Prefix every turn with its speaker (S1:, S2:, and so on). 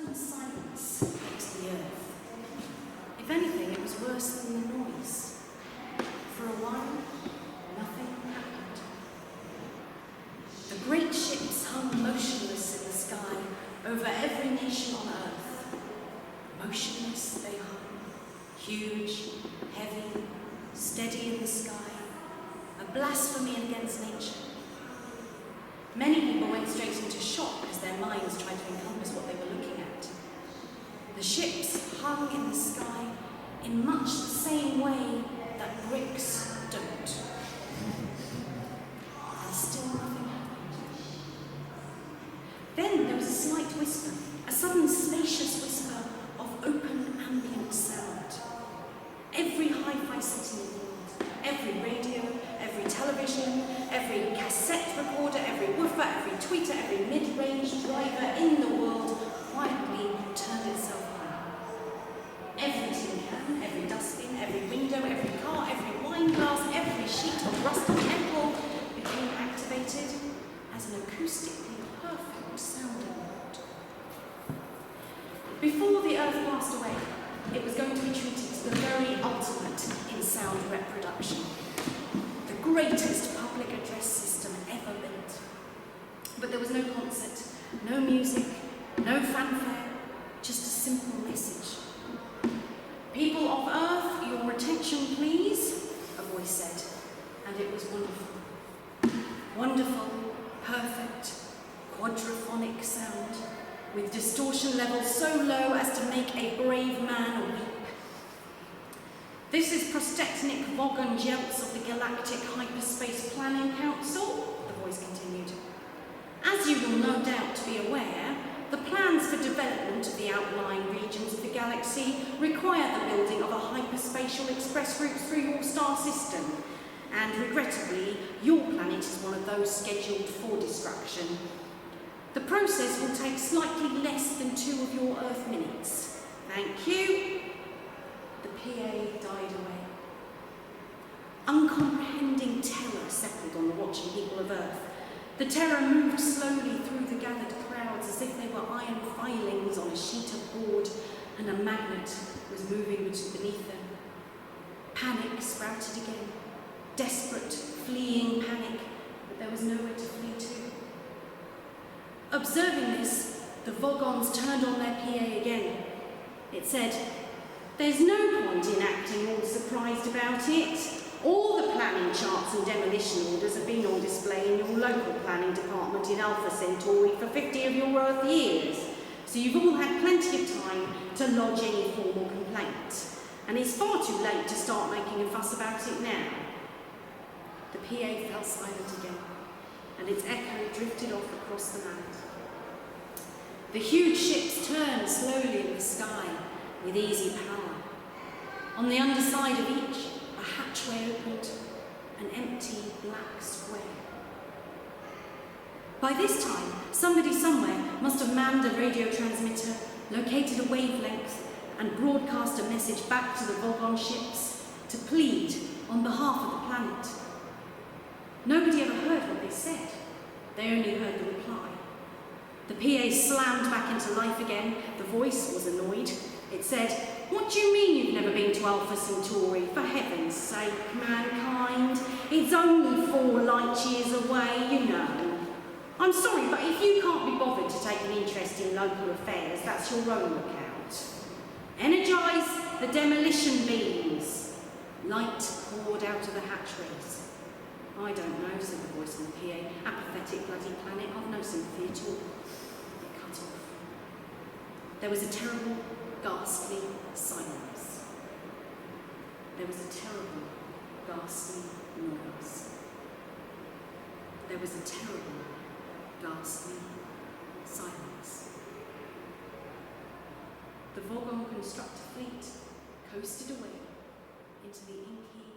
S1: certain silence next to the earth. If anything, it was worse than the noise. For a while, nothing happened. The great ships hung motionless in the sky over every nation on earth. Motionless they hung, huge, heavy, steady in the sky, a blasphemy against nature. Many people went straight into shock as their minds tried to encompass what they were looking at. The ships hung in the sky in much the same way that bricks don't. And still nothing happened. Then there was a slight whisper, a sudden spacious whisper of open ambient sound. Every hi-fi set in the world, every radio, every television, every cassette recorder, every woofer, every tweeter, every mid-range driver in the world quietly turned itself on. Every tin can, every dustbin, every window, every car, every wine glass, every sheet of rusted metal became activated as an acoustically perfect sounding board. Before the Earth passed away, it was going to be treated as the very ultimate in sound reproduction. The greatest public address system ever built. But there was no concert, no music, no fanfare, just a simple message. People of Earth, your attention please, a voice said, and it was wonderful. Wonderful, perfect, quadraphonic sound, with distortion levels so low as to make a brave man weep. This is Prostetnik Vogon Jeltz of the Galactic Hyperspace Planning Council, the voice continued. As you will no doubt be aware, the plans for development of the outlying regions of the galaxy require the building of a hyperspatial express route through your star system, and regrettably, your planet is one of those scheduled for destruction. The process will take slightly less than 2 of your Earth minutes. Thank you. The PA died away. Uncomprehending terror settled on the watching people of Earth. The terror moved slowly through the gathered crowds as if they were iron filings on a sheet of board, and a magnet was moving beneath them. Panic sprouted again. Desperate, fleeing panic, but there was nowhere to flee to. Observing this, the Vogons turned on their PA again. It said, "There's no point in acting all surprised about it. All the planning charts and demolition orders have been on display in your local planning department in Alpha Centauri for 50 of your Earth years, so you've all had plenty of time to lodge any formal complaint. And it's far too late to start making a fuss about it now." The PA fell silent again, and its echo drifted off across the land. The huge ships turned slowly in the sky with easy power. On the underside of each, a hatchway opened, an empty black square. By this time, somebody somewhere must have manned a radio transmitter, located a wavelength, and broadcast a message back to the Vogon ships to plead on behalf of the planet. Nobody ever heard what they said. They only heard the reply. The PA slammed back into life again. The voice was annoyed. It said, "What do you mean you've never been to Alpha Centauri? For heaven's sake, mankind. It's only 4 light years away, you know. I'm sorry, but if you can't be bothered to take an interest in local affairs, that's your own lookout. Energize the demolition beams." Light poured out of the hatchways. "I don't know," said the voice on the PA. "Apathetic bloody planet, I've no sympathy at all." It cut off. There was a terrible, ghastly silence. There was a terrible, ghastly noise. There was a terrible, ghastly silence. The Vogon constructor fleet coasted away into the inky